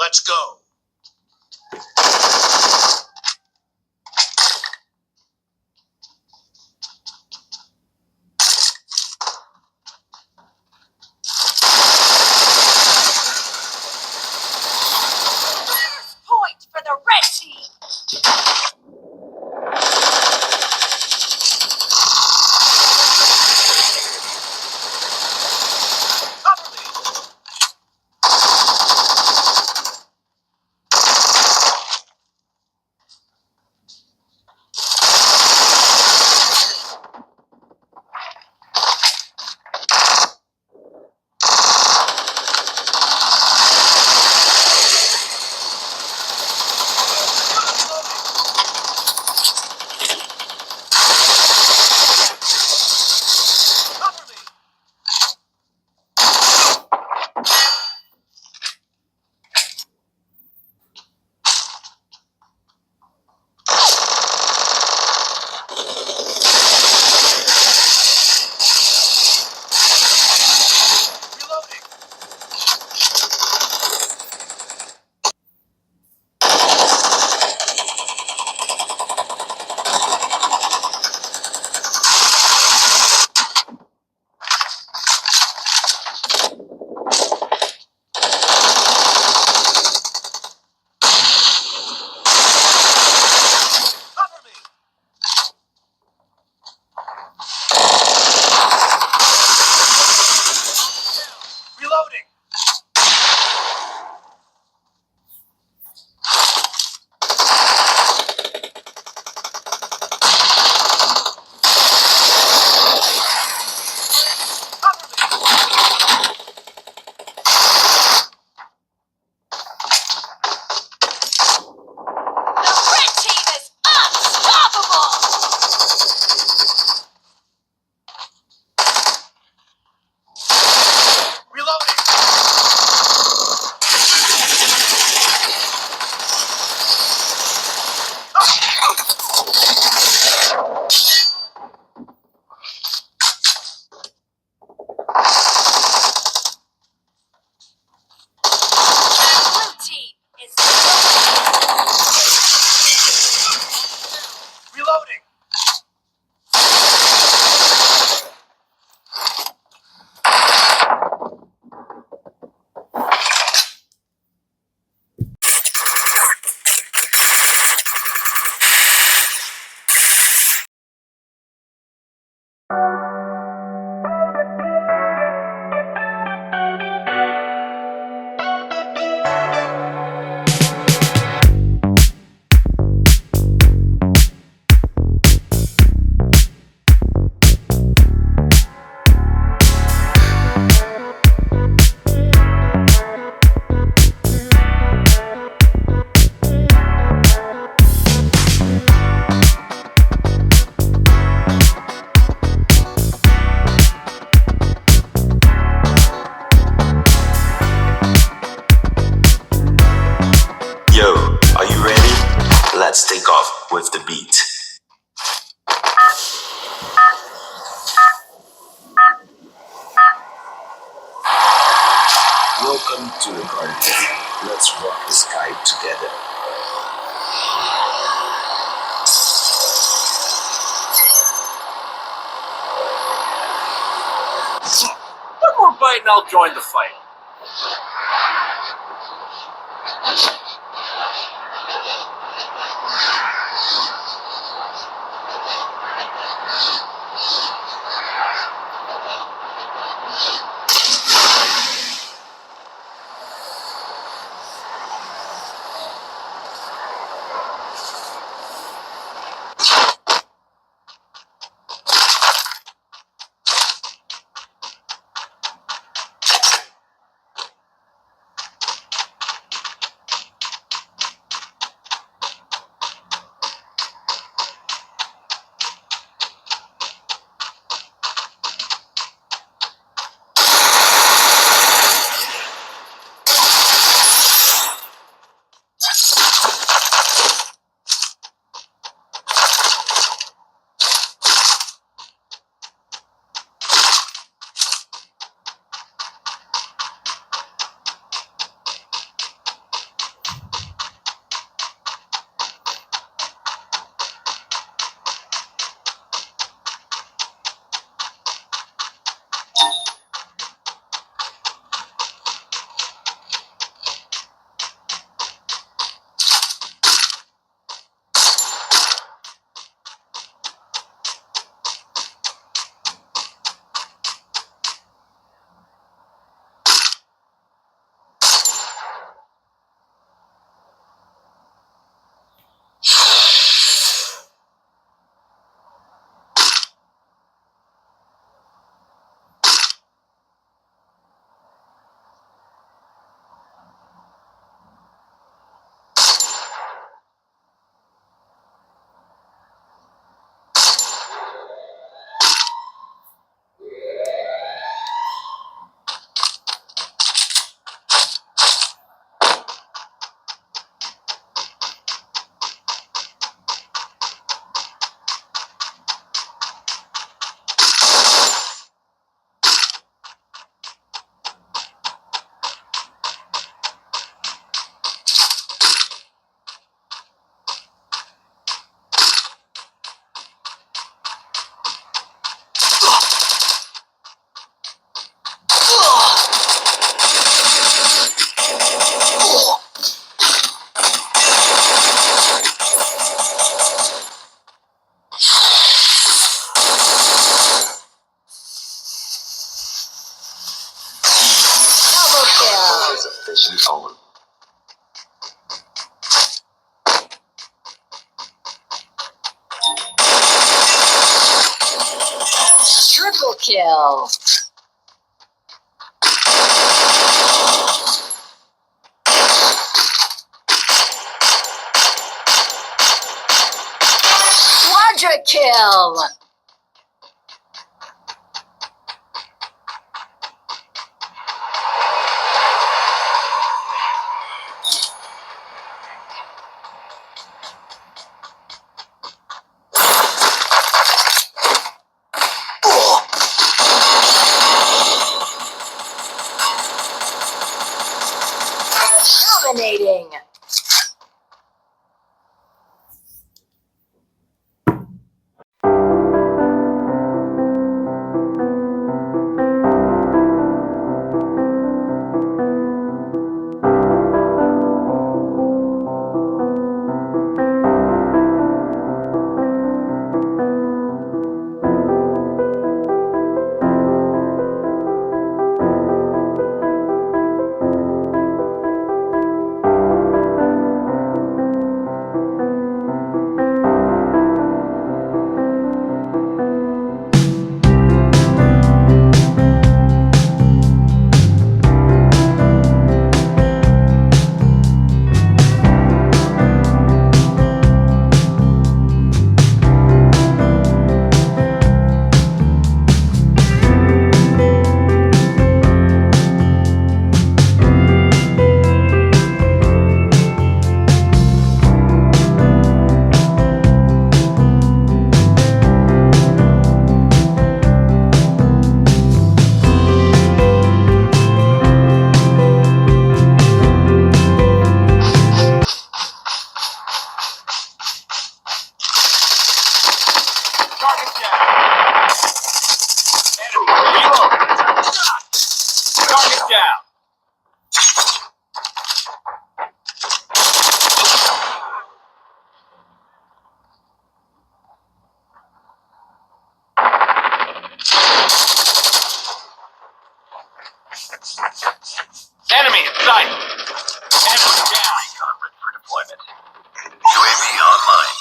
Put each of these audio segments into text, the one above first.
Let's go. Point for the red team. Let's take off with the beat. Welcome to the garden. Let's rock the sky together. One more bite and I'll join the fight. Mission over. Triple kill. Quadra kill. Dominating. Target down. Enemy reload. Target down. Enemy in sight. Enemy down. Recon ready for deployment. UAV online.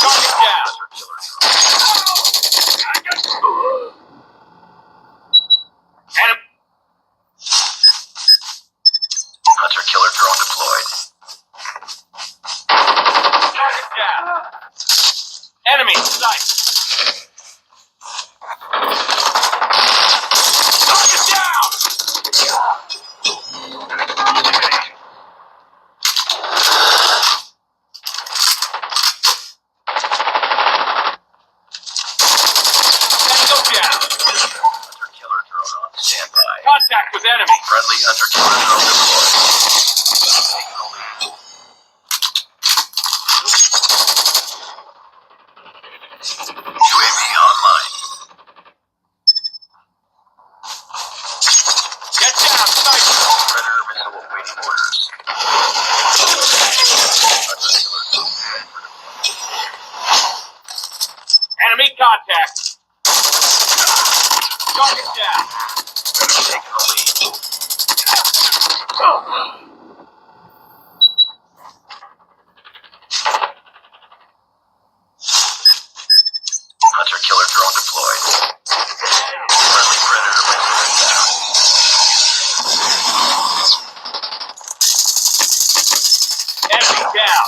Target down. Enemy. Hunter killer drone deployed. Target down. Enemy in sight. Target down. Tango down. Hunter killer drone on standby. Contact with enemy. Friendly hunter killer drone deployed. Taking the lead. UAV online. Get down, sniper. Predator missile awaiting orders. Enemy contact. Target down. Taking the lead. Hunter killer drone deployed. Friendly predator missile down. Enemy down.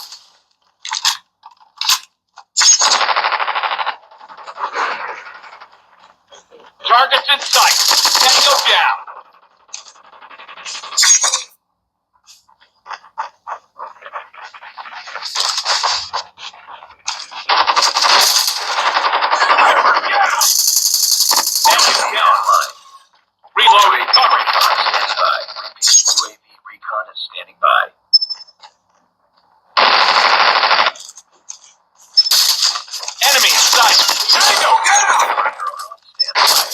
Targets in sight. Tango down. Enemy down. Reloading. Covering. Stands by. Repeat. UAV recon is standing by. Enemy in sight. Tango down. Drone on standby.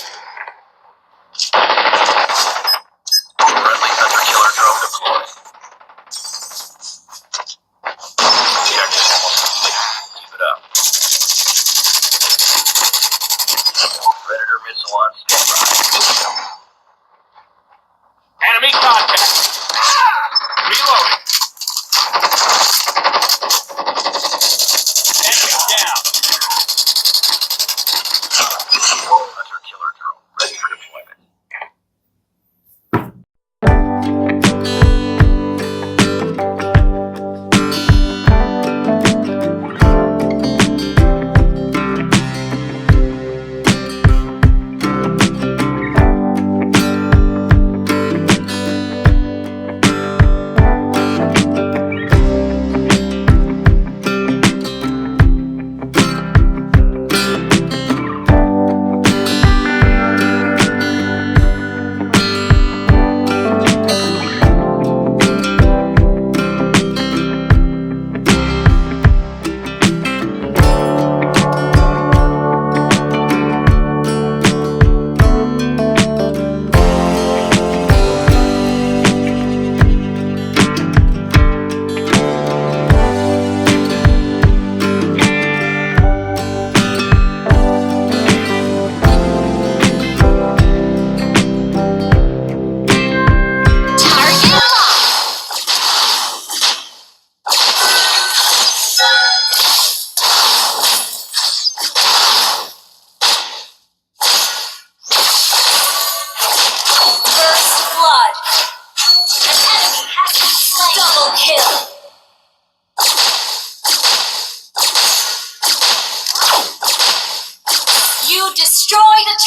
Friendly hunter killer drone deployed. Objective almost complete. Keep it up. Predator missile on standby. Enemy contact. Reloading. Enemy down. Hunter killer drone ready for deployment.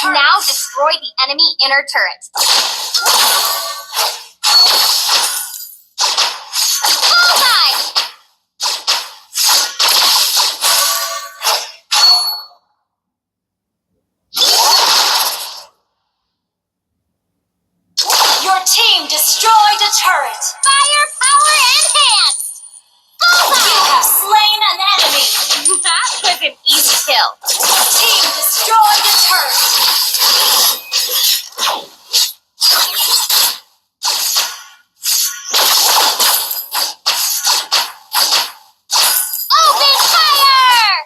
Now destroy the enemy inner turret. Bullseye! Your team destroyed a turret. Firepower enhanced! Bullseye! You have slain an enemy. That was an easy kill. Your team destroyed a turret. Open fire!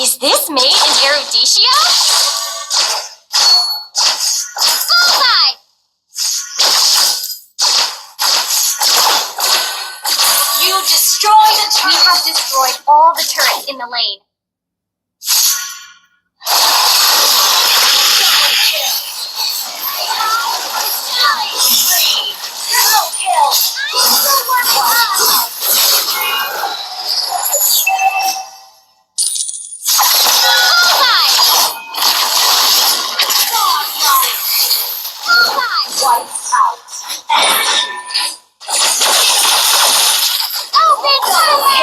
Is this made in Eruditio? Bullseye! You destroyed a We turret. have destroyed all the turrets in the lane. Triple kill. Bullseye! Wiped out. Open fire!